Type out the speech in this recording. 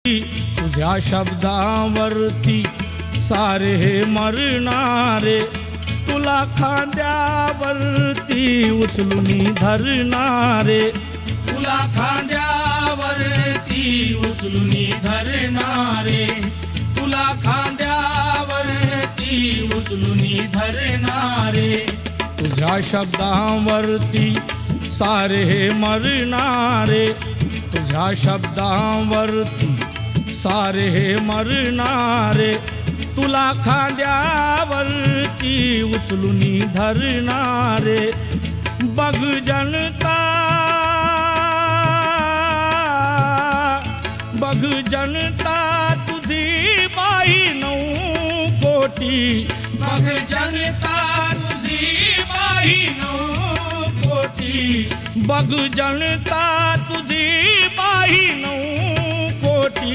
तुझ्या शब्दावरती सारे मरणारे, तुला खांद्यावरती उचलून धरणारे, तुला खांद्यावरती उचलून धरणारे, तुला खांद्यावरती उचलून धरणारे. तुझ्या शब्दावरती सारे मरणारे, तुझ्या शब्दावरती सारे मरणारे, तुला खांद्यावरती उचलून धरणारे. बघ जनता, बघ जनता तुझी बाई 9 कोटी, बघ जनता तुझी बाई 9 कोटी, बघ जनता तुझी बाई 9 कोटी.